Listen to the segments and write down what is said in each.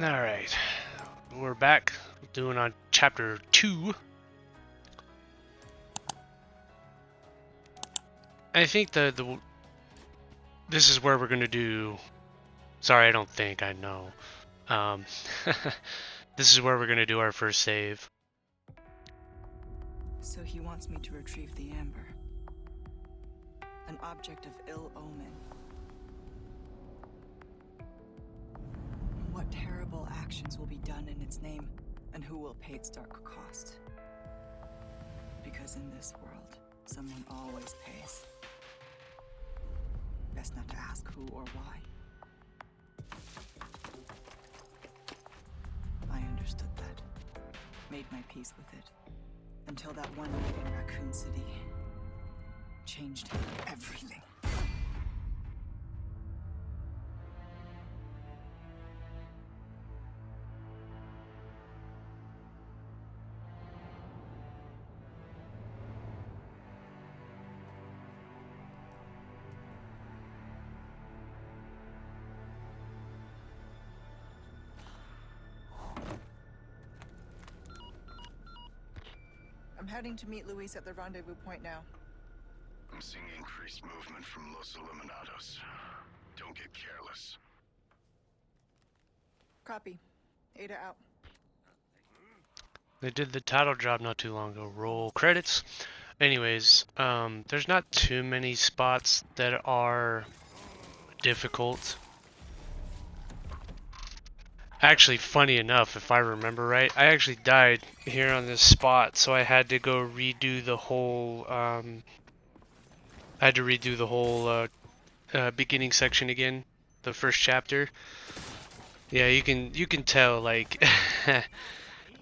Alright, we're back doing on chapter 2. I think this is where we're gonna do. Sorry, I don't think I know. This is where we're gonna do our first save. So he wants me to retrieve the amber, an object of ill omen. What terrible actions will be done in its name, and who will pay its dark cost? Because in this world, someone always pays. Best not to ask who or why. I understood that, made my peace with it, until that one night in Raccoon City changed everything. I'm heading to meet Luis at the rendezvous point now. I'm seeing increased movement from Los Illuminados. Don't get careless. Copy. Ada out. They did the title drop not too long ago. Roll credits. Anyways, there's not too many spots that are difficult. Actually, funny enough, if I remember right, I actually died here on this spot, so I had to go redo the whole, beginning section again, the first chapter. Yeah, you can tell, like,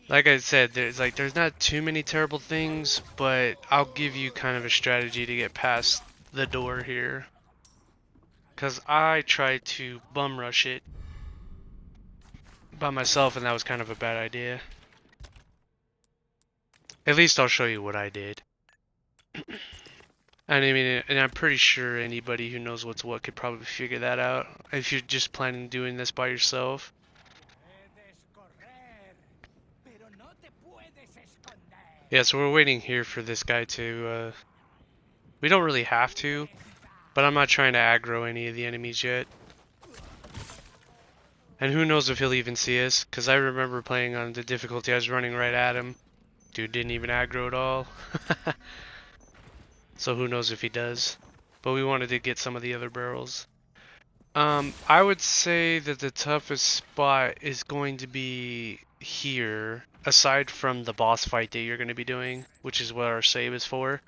like I said, there's not too many terrible things, but I'll give you kind of a strategy to get past the door here. 'Cause I tried to bum rush it by myself, and that was kind of a bad idea. At least I'll show you what I did. And I mean, and I'm pretty sure anybody who knows what's what could probably figure that out if you're just planning on doing this by yourself. Yeah, so we're waiting here for this guy to, we don't really have to, but I'm not trying to aggro any of the enemies yet. And who knows if he'll even see us, because I remember playing on the difficulty, I was running right at him. Dude didn't even aggro at all. So who knows if he does. But we wanted to get some of the other barrels. I would say that the toughest spot is going to be here, aside from the boss fight that you're going to be doing, which is what our save is for.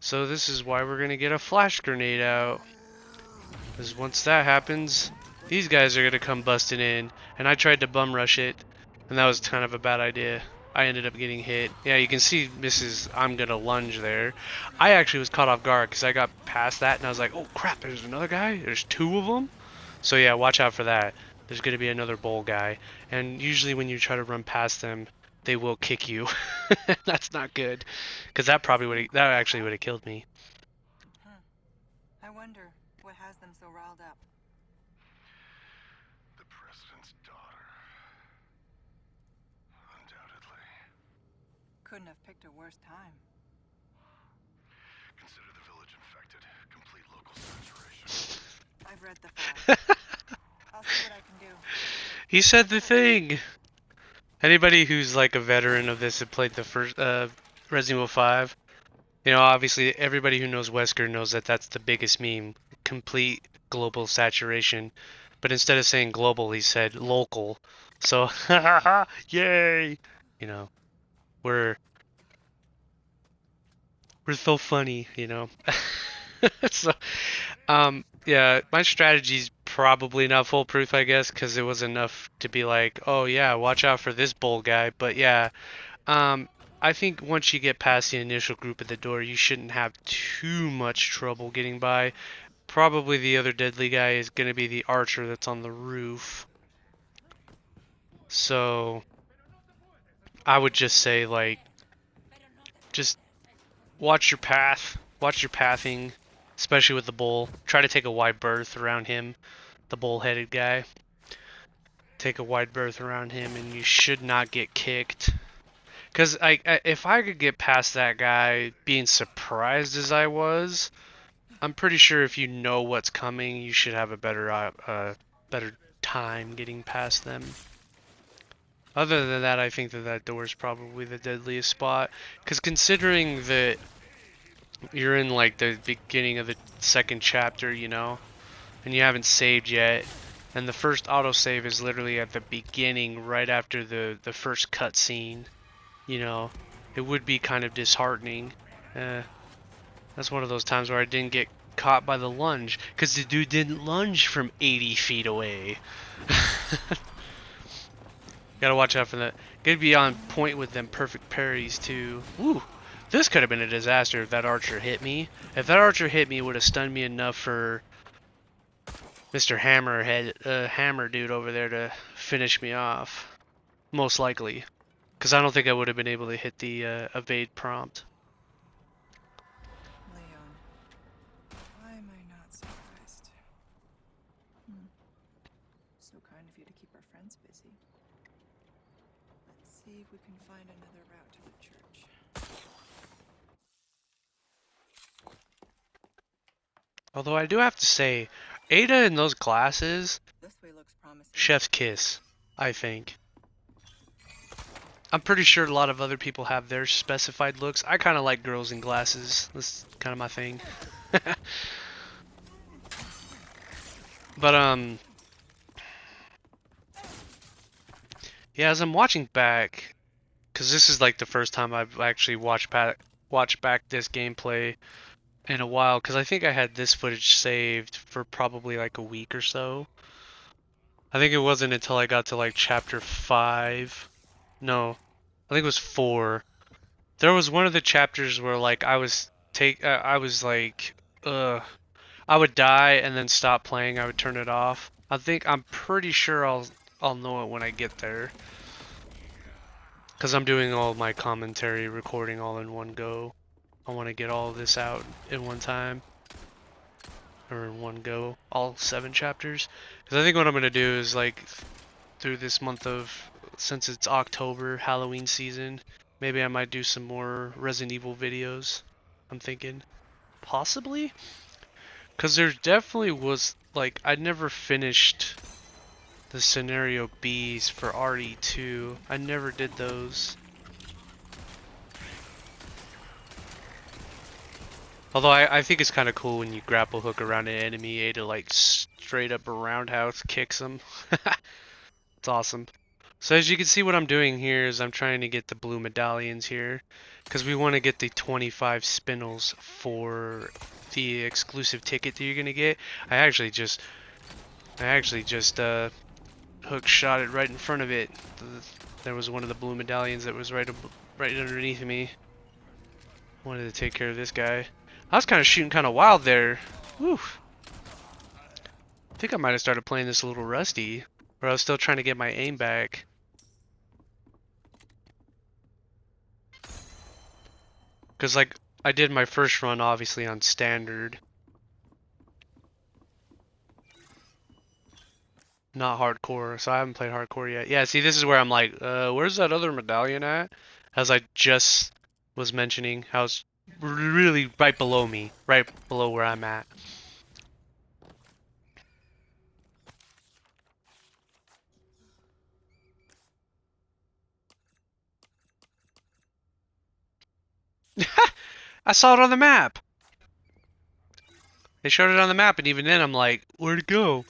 So this is why we're going to get a flash grenade out. Because once that happens, these guys are going to come busting in. And I tried to bum rush it, and that was kind of a bad idea. I ended up getting hit. Yeah, you can see Mrs. I'm going to lunge there. I actually was caught off guard because I got past that, and I was like, oh crap, there's another guy? There's two of them? So yeah, watch out for that. There's going to be another bowl guy. And usually when you try to run past them, they will kick you. That's not good. Because that actually would have killed me. I wonder what has them so riled up. The president's daughter. Undoubtedly. Couldn't have picked a worse time. Consider the village infected. Complete local saturation. I've read the file. I'll see what I can do. He said the thing. Anybody who's like a veteran of this and played the first Resident Evil 5, you know, obviously everybody who knows Wesker knows that that's the biggest meme, complete global saturation. But instead of saying global, he said local. So, yay! You know, we're so funny, you know. So, yeah, my strategy's probably not foolproof, I guess, because it was enough to be like, oh yeah, watch out for this bull guy. But yeah, I think once you get past the initial group at the door, you shouldn't have too much trouble getting by. Probably the other deadly guy is going to be the archer that's on the roof. So, I would just say, like, just watch your path, watch your pathing, especially with the bull. Try to take a wide berth around him, the bull-headed guy. take a wide berth around him, and you should not get kicked. Because if I could get past that guy being surprised as I was, I'm pretty sure if you know what's coming, you should have a better time getting past them. Other than that, I think that door is probably the deadliest spot. Because considering that you're in like the beginning of the second chapter, you know, and you haven't saved yet, and the first autosave is literally at the beginning, right after the first cutscene, you know, it would be kind of disheartening. That's one of those times where I didn't get caught by the lunge, because the dude didn't lunge from 80 feet away. Gotta watch out for that. Gotta be on point with them perfect parries too. Woo! This could have been a disaster if that archer hit me. If that archer hit me, it would have stunned me enough for Mr. Hammer dude over there to finish me off. Most likely. Because I don't think I would have been able to hit the evade prompt. Leon, why am I not surprised? So kind of you to keep our friends busy. Let's see if we can find another route to the church. Although I do have to say, Ada in those glasses, This way looks promising. chef's kiss, I think. I'm pretty sure a lot of other people have their specified looks. I kind of like girls in glasses. That's kind of my thing. But yeah, as I'm watching back, because this is like the first time I've actually watched back this gameplay in a while, because I think I had this footage saved for probably like a week or so. I think it wasn't until I got to like chapter 5. No, I think it was 4. There was one of the chapters where like I was like, I would die and then stop playing. I would turn it off. I'm pretty sure I'll know it when I get there. Because I'm doing all my commentary recording all in one go. I want to get all of this out in one time. Or in one go. All 7 chapters. Because I think what I'm going to do is like, through this month of, since it's October, Halloween season, maybe I might do some more Resident Evil videos. I'm thinking. Possibly? Because there definitely was, like, I never finished the scenario Bs for RE2. I never did those. Although I think it's kind of cool when you grapple hook around an enemy, A to like straight up a roundhouse kicks them. It's awesome. So as you can see, what I'm doing here is I'm trying to get the blue medallions here, because we want to get the 25 spinels for the exclusive ticket that you're gonna get. I actually just hook shot it right in front of it. There was one of the blue medallions that was right underneath me. Wanted to take care of this guy. I was kind of shooting kind of wild there. Whew. I think I might have started playing this a little rusty, or I was still trying to get my aim back. Because like I did my first run obviously on standard, not hardcore, so I haven't played hardcore yet. Yeah, see, this is where I'm like, where's that other medallion at? As I just was mentioning, how it's really right below me, right below where I'm at. I saw it on the map. They showed it on the map, and even then I'm like, where'd it go?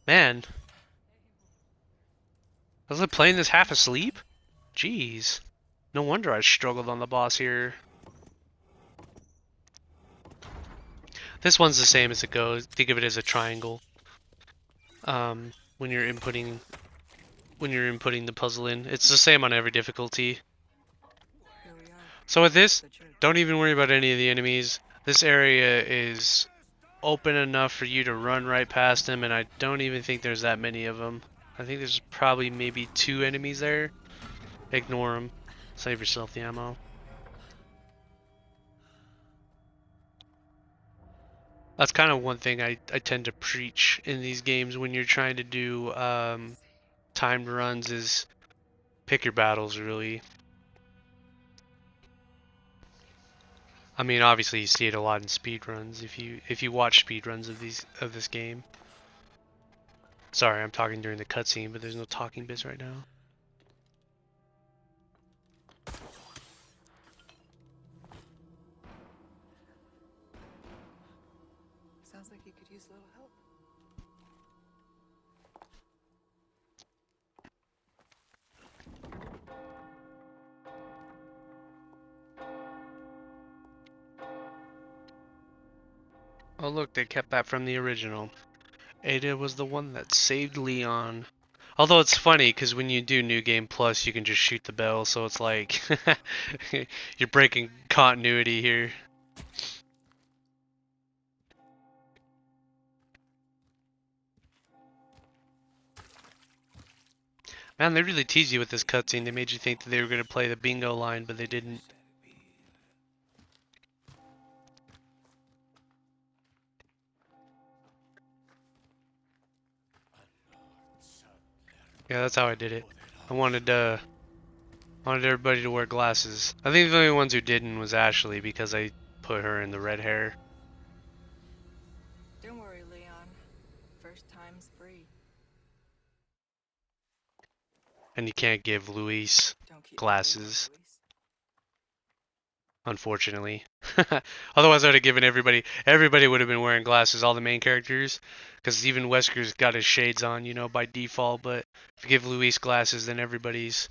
Man. Was I playing this half asleep? Jeez. No wonder I struggled on the boss here. This one's the same as it goes. Think of it as a triangle. When you're inputting the puzzle in. It's the same on every difficulty. Here we are. So with this, The church. don't even worry about any of the enemies. This area is open enough for you to run right past them, and I don't even think there's that many of them. I think there's probably maybe 2 enemies there. Ignore them. Save yourself the ammo. That's kind of one thing I tend to preach in these games when you're trying to do timed runs is pick your battles, really. I mean, obviously you see it a lot in speed runs if you watch speed runs of this game. Sorry, I'm talking during the cutscene, but there's no talking bits right now. Sounds like you could use a little help. Oh look, they kept that from the original. Ada was the one that saved Leon. Although it's funny, because when you do New Game Plus, you can just shoot the bell, so it's like you're breaking continuity here. Man, they really teased you with this cutscene. They made you think that they were going to play the bingo line, but they didn't. Yeah, that's how I did it. I wanted everybody to wear glasses. I think the only ones who didn't was Ashley, because I put her in the red hair. Don't worry, Leon. First time's free. And you can't give Luis Don't keep me glasses, waiting, Luis. unfortunately. Otherwise, I would have given everybody would have been wearing glasses, all the main characters, because even Wesker's got his shades on, you know, by default. But if you give Luis glasses, then everybody's,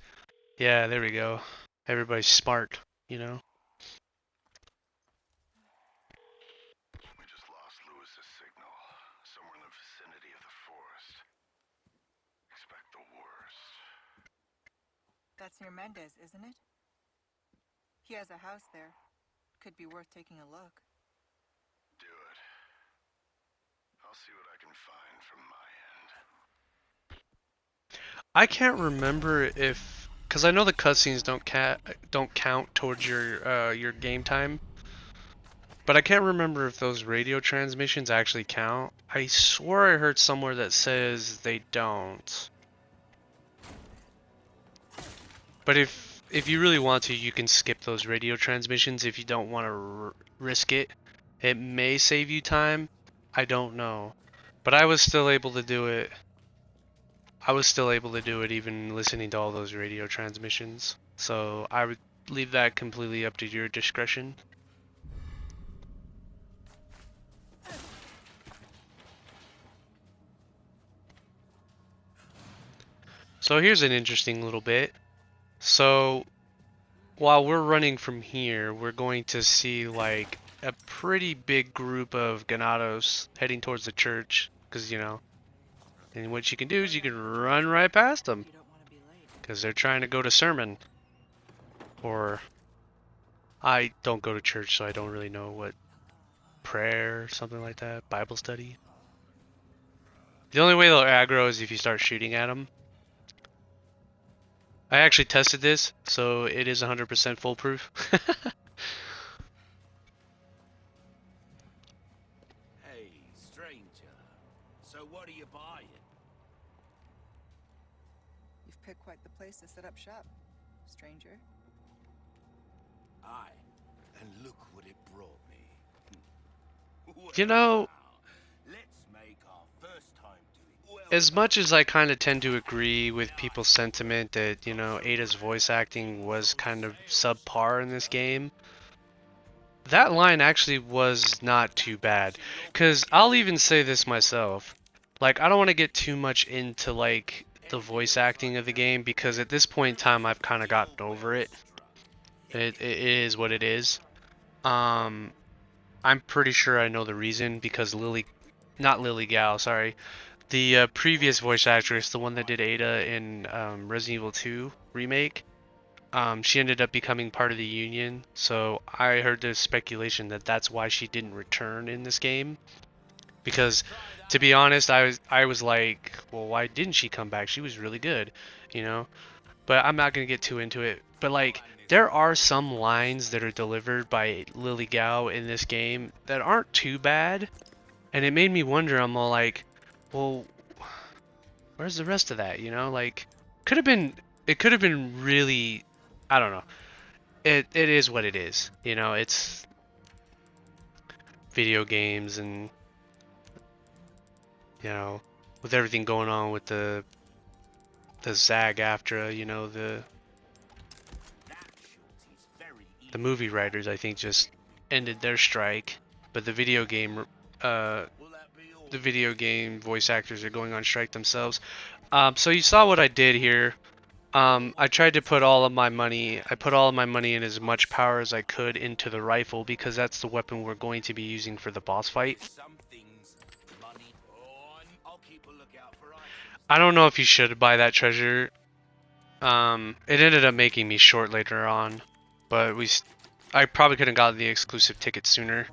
yeah, there we go. Everybody's smart, you know. We just lost Lewis's signal. Somewhere in the vicinity of the forest. Expect the worst. That's near Mendez, isn't it? He has a house there. Could be worth taking a look. Do it. I'll see what I can find from my end. I can't remember if, because I know the cutscenes don't count towards your game time, but I can't remember if those radio transmissions actually count. I swore I heard somewhere that says they don't. But if you really want to, you can skip those radio transmissions if you don't want to risk it. It may save you time. I don't know. But I was still able to do it. I was still able to do it even listening to all those radio transmissions. So I would leave that completely up to your discretion. So here's an interesting little bit. So while we're running from here, we're going to see like a pretty big group of ganados heading towards the church, because you know, and what you can do is you can run right past them, You don't want to be late. because they're trying to go to sermon. Or I don't go to church, so I don't really know what prayer, something like that, Bible study. The only way they'll aggro is if you start shooting at them. I actually tested this, so it is 100% foolproof. Hey, stranger. So what are you buying? You've picked quite the place to set up shop, stranger. Aye, and look what it brought me. You know, Let's make our first time doing well. as much as I kind of tend to agree with people's sentiment that, you know, Ada's voice acting was kind of subpar in this game, that line actually was not too bad. Because I'll even say this myself. Like, I don't want to get too much into, like, the voice acting of the game, because at this point in time, I've kind of gotten over it. It is what it is. I'm pretty sure I know the reason, because not Lily Gao, sorry. The previous voice actress, the one that did Ada in Resident Evil 2 Remake, she ended up becoming part of the Union, so I heard there's speculation that that's why she didn't return in this game. Because, to be honest, I was like, well, why didn't she come back? She was really good, you know? But I'm not going to get too into it. But, like, there are some lines that are delivered by Lily Gao in this game that aren't too bad. And it made me wonder, I'm all like, well, Where's the rest of that? You know, like could have been. It could have been really. I don't know. It is what it is. You know, it's video games and you know with everything going on with the SAG-AFTRA, you know, the movie writers I think just ended their strike, but the video game voice actors are going on strike themselves. So you saw what I did here. I tried to put all of my money. I put all of my money in as much power as I could into the rifle because that's the weapon we're going to be using for the boss fight. I don't know if you should buy that treasure. It ended up making me short later on, but I probably could have gotten the exclusive ticket sooner.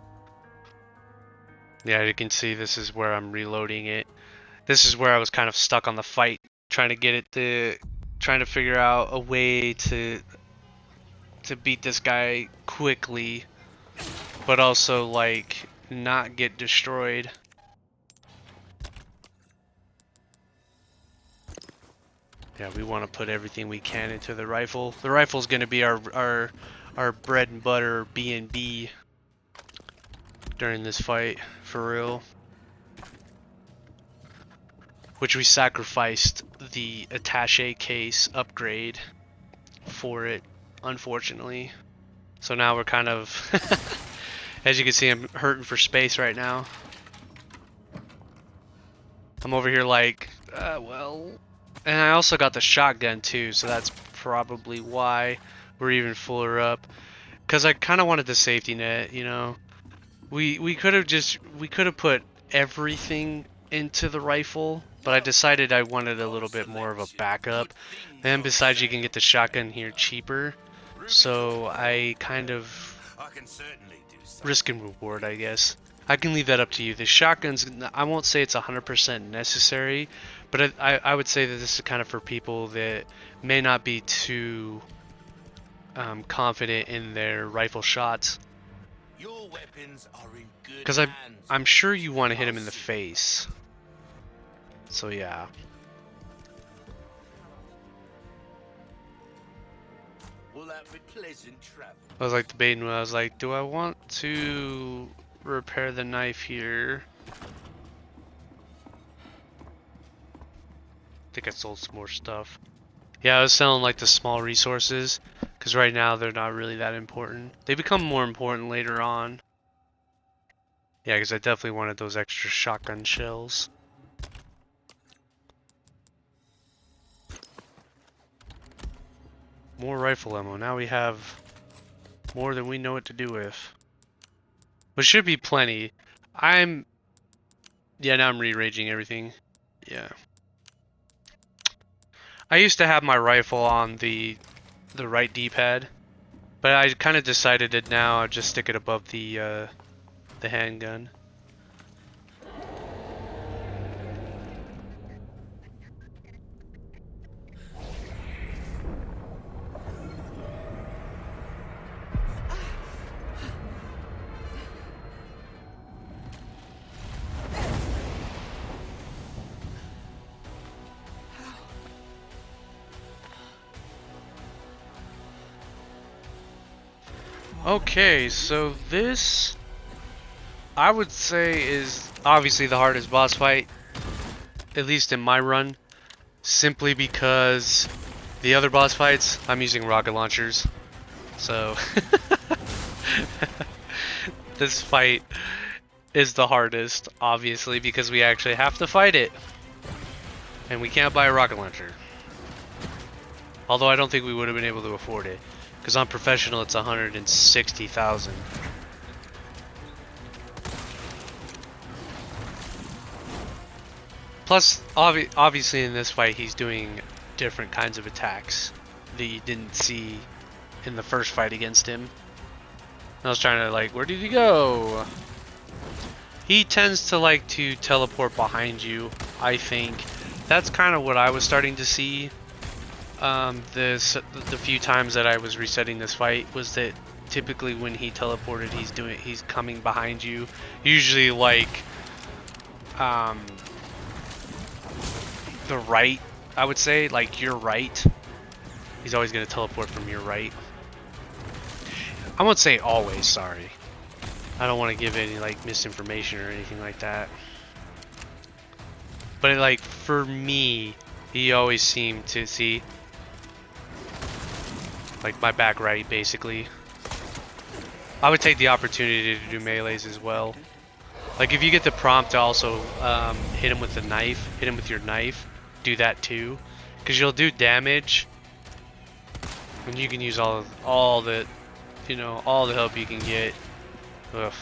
Yeah, you can see this is where I'm reloading it. This is where I was kind of stuck on the fight, trying to figure out a way to beat this guy quickly, but also like not get destroyed. Yeah, we want to put everything we can into the rifle. The rifle's going to be our bread and butter B&B during this fight, for real. Which we sacrificed the attaché case upgrade for it, unfortunately. So now we're kind of, as you can see, I'm hurting for space right now. I'm over here like, well. And I also got the shotgun too, so that's probably why we're even fuller up. Because I kind of wanted the safety net, you know. We could have put everything into the rifle, but I decided I wanted a little bit more of a backup. And besides, you can get the shotgun here cheaper, so I kind of risk and reward, I guess. I can leave that up to you. The shotgun's, I won't say it's 100% necessary, but I would say that this is kind of for people that may not be too confident in their rifle shots. Because I'm sure you want to hit him in the face. So yeah. I was like debating when I was like, do I want to repair the knife here? I think I sold some more stuff. Yeah, I was selling like the small resources because right now they're not really that important. They become more important later on. Yeah, because I definitely wanted those extra shotgun shells. More rifle ammo. Now we have more than we know what to do with. Which should be plenty. Yeah, now I'm re-raging everything. Yeah. I used to have my rifle on the right D-pad, but I kind of decided that now I'll just stick it above the handgun. Okay, so this, I would say, is obviously the hardest boss fight, at least in my run, simply because the other boss fights, I'm using rocket launchers. So, this fight is the hardest, obviously, because we actually have to fight it. And we can't buy a rocket launcher. Although I don't think we would have been able to afford it. Because on professional it's 160,000. Plus, obviously in this fight he's doing different kinds of attacks that you didn't see in the first fight against him. I was trying to like, where did he go? He tends to like to teleport behind you, I think. That's kind of what I was starting to see. The few times that I was resetting this fight was that typically when he teleported, he's coming behind you. Usually like the right, I would say, like your right. He's always going to teleport from your right. I won't say always, sorry. I don't want to give any like misinformation or anything like that. But like for me, he always seemed to see like my back right basically. I would take the opportunity to do melees as well. Like if you get the prompt to also hit him with the knife, hit him with your knife, do that too, because you'll do damage, and you can use all the, you know, all the help you can get. Ugh.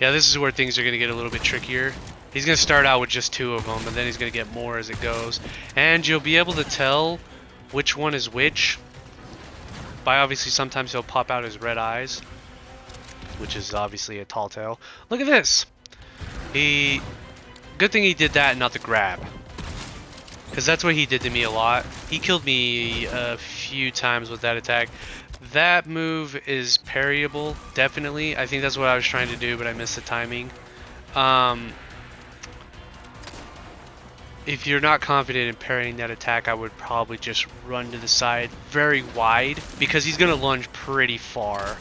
Yeah, this is where things are gonna get a little bit trickier. He's gonna start out with just 2 of them, and then he's gonna get more as it goes, and you'll be able to tell which one is which by obviously sometimes he'll pop out his red eyes, which is obviously a tall tale. Look at this. Good thing he did that and not the grab. Because that's what he did to me a lot. He killed me a few times with that attack. That move is parryable, definitely. I think that's what I was trying to do, but I missed the timing. If you're not confident in parrying that attack, I would probably just run to the side very wide, because he's going to lunge pretty far.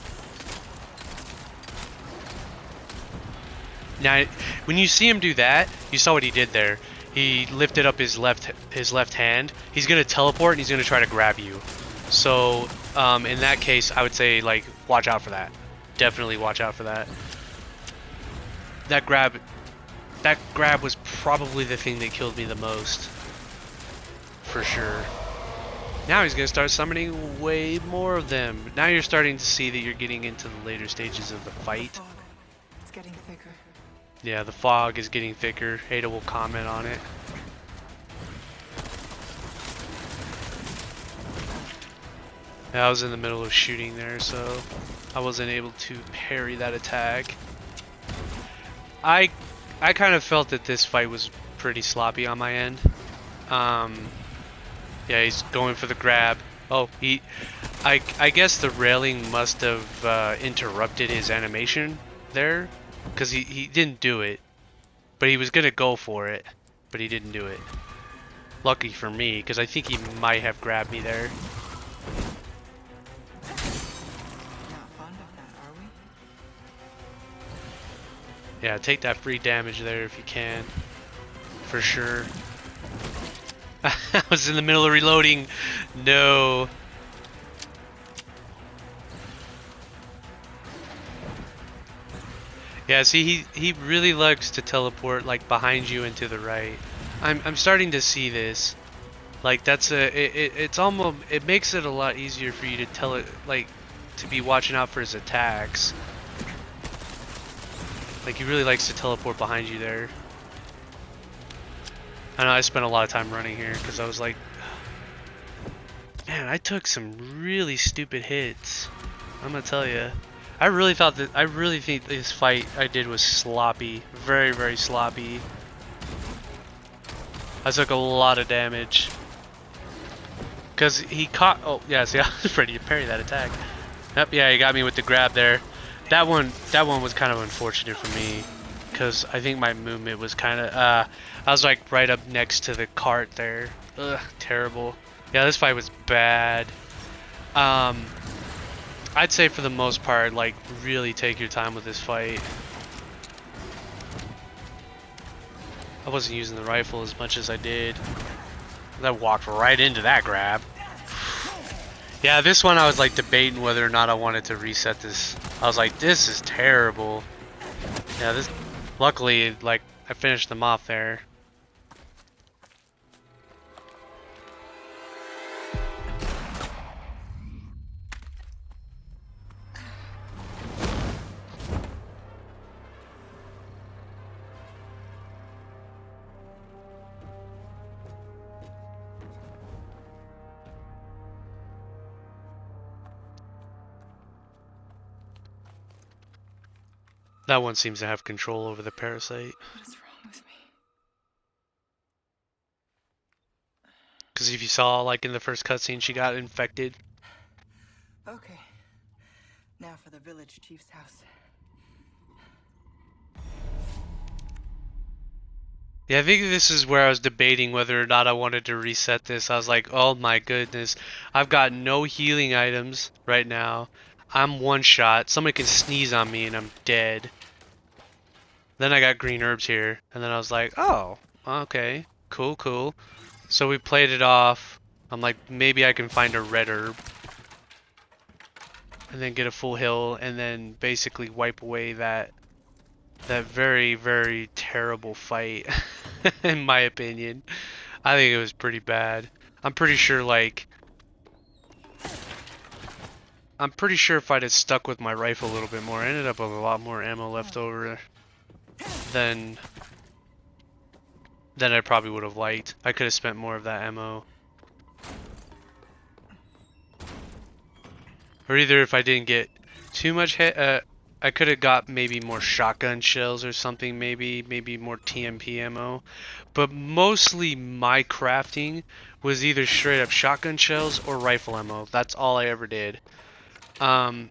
Now, when you see him do that, you saw what he did there. He lifted up his left hand. He's gonna teleport and he's gonna try to grab you. So, in that case, I would say like watch out for that. Definitely watch out for that. That grab was probably the thing that killed me the most, for sure. Now he's gonna start summoning way more of them. Now you're starting to see that you're getting into the later stages of the fight. It's getting thicker. Yeah, the fog is getting thicker. Ada will comment on it. Yeah, I was in the middle of shooting there, so I wasn't able to parry that attack. I kind of felt that this fight was pretty sloppy on my end. Yeah, he's going for the grab. Oh, I guess the railing must have interrupted his animation there. Because he didn't do it, but he was going to go for it, but he didn't do it. Lucky for me, because I think he might have grabbed me there. Not fond of that, are we? Yeah, take that free damage there if you can, for sure. I was in the middle of reloading. No. Yeah, see, he really likes to teleport like behind you and to the right. I'm starting to see this. Like that's it's almost, it makes it a lot easier for you to tell it, like, to be watching out for his attacks. Like he really likes to teleport behind you there. I know I spent a lot of time running here because I was like, man, I took some really stupid hits. I'm gonna tell you. I really think this fight I did was sloppy. Very, very sloppy. I took a lot of damage. Because he caught, oh yeah, see, I was ready to parry that attack. Yep, yeah, he got me with the grab there. That one was kind of unfortunate for me. Because I think my movement was kind of, I was like right up next to the cart there. Ugh, terrible. Yeah, this fight was bad. I'd say for the most part, like, really take your time with this fight. I wasn't using the rifle as much as I did. I walked right into that grab. Yeah, this one I was like debating whether or not I wanted to reset this. I was like, this is terrible. Yeah, this, luckily, like, I finished them off there. That one seems to have control over the parasite. What is wrong with me? Because if you saw, like, in the first cutscene, she got infected. Okay. Now for the village chief's house. Yeah, I think this is where I was debating whether or not I wanted to reset this. I was like, oh my goodness, I've got no healing items right now. I'm one shot. Somebody can sneeze on me and I'm dead. Then I got green herbs here, and then I was like, oh, okay, cool, cool. So we played it off. I'm like, maybe I can find a red herb. And then get a full heal, and then basically wipe away that very, very terrible fight, in my opinion. I think it was pretty bad. I'm pretty sure, like, I'm pretty sure if I'd have stuck with my rifle a little bit more, I ended up with a lot more ammo left over than I probably would have liked. I could have spent more of that ammo. Or either if I didn't get too much hit, I could have got maybe more shotgun shells or something, maybe more TMP ammo. But mostly my crafting was either straight up shotgun shells or rifle ammo. That's all I ever did. I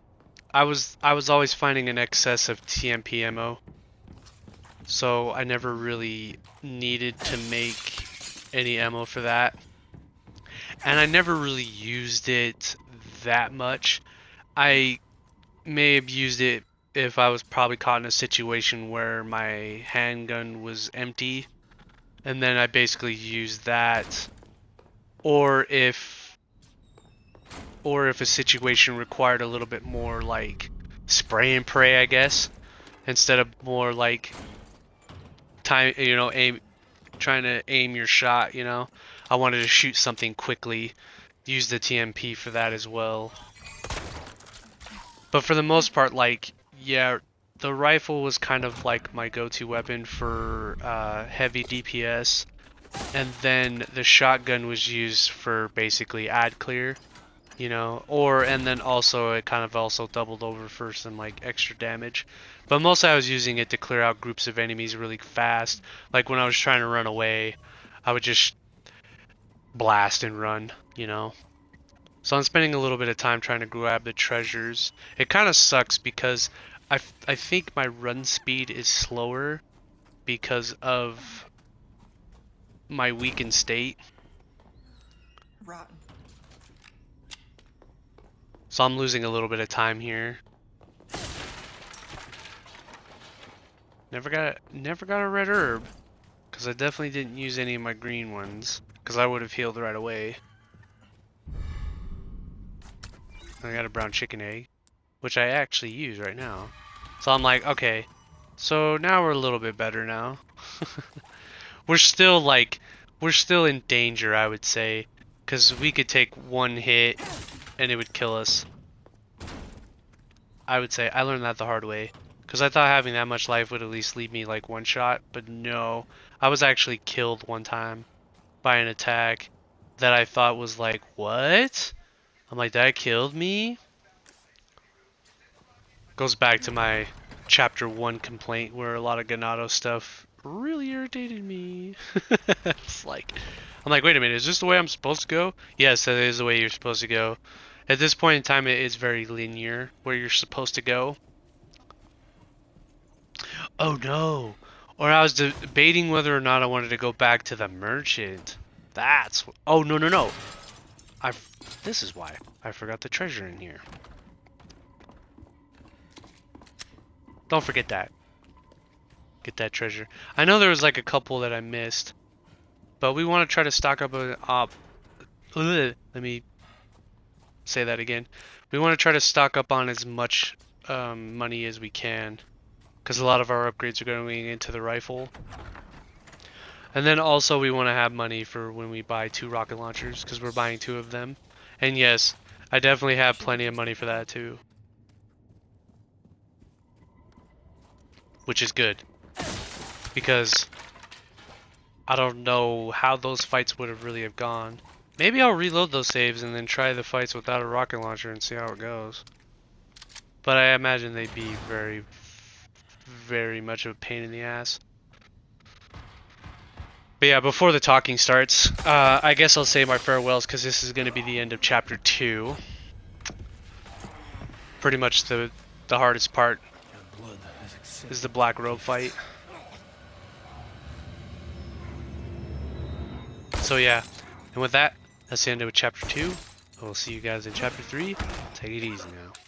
was always finding an excess of TMP ammo, so I never really needed to make any ammo for that. And I never really used it that much. I may have used it if I was probably caught in a situation where my handgun was empty, and then I basically used that, or if a situation required a little bit more like spray and pray, I guess, instead of more like time, trying to aim your shot, I wanted to shoot something quickly, use the TMP for that as well. But for the most part, like, yeah, the rifle was kind of like my go-to weapon for heavy DPS, and then the shotgun was used for basically ad clear, and then also it kind of also doubled over for some like extra damage. But mostly I was using it to clear out groups of enemies really fast. Like when I was trying to run away, I would just blast and run. So I'm spending a little bit of time trying to grab the treasures. It kind of sucks because I think my run speed is slower because of my weakened state. Rotten. So I'm losing a little bit of time here. Never got a red herb because I definitely didn't use any of my green ones because I would have healed right away. I got a brown chicken egg, which I actually use right now. So I'm like, okay, so now we're a little bit better now. we're still in danger, I would say, because we could take one hit and it would kill us. I would say I learned that the hard way, because I thought having that much life would at least leave me like one shot, but no, I was actually killed one time by an attack that I thought was like, what? I'm like, that killed me? Goes back to my chapter 1 complaint where a lot of Ganado stuff really irritated me. It's like, I'm like, wait a minute, is this the way I'm supposed to go? Yes, that is the way you're supposed to go. At this point in time, it is very linear where you're supposed to go. Oh no! Or I was debating whether or not I wanted to go back to the merchant. Oh no no no! This is why I forgot the treasure in here. Don't forget that. Get that treasure. I know there was like a couple that I missed, but we want to try to stock up let me say that again. We want to try to stock up on as much money as we can, because a lot of our upgrades are going into the rifle. And then also we want to have money for when we buy 2 rocket launchers, because we're buying 2 of them. And yes, I definitely have plenty of money for that too. Which is good, because I don't know how those fights would have really have gone. Maybe I'll reload those saves and then try the fights without a rocket launcher and see how it goes. But I imagine they'd be very, very much of a pain in the ass. But yeah, before the talking starts, I guess I'll say my farewells because this is going to be the end of chapter 2. Pretty much the hardest part is the black robe fight. So yeah, and with that, that's the end of chapter 2. We'll see you guys in chapter 3. Take it easy now.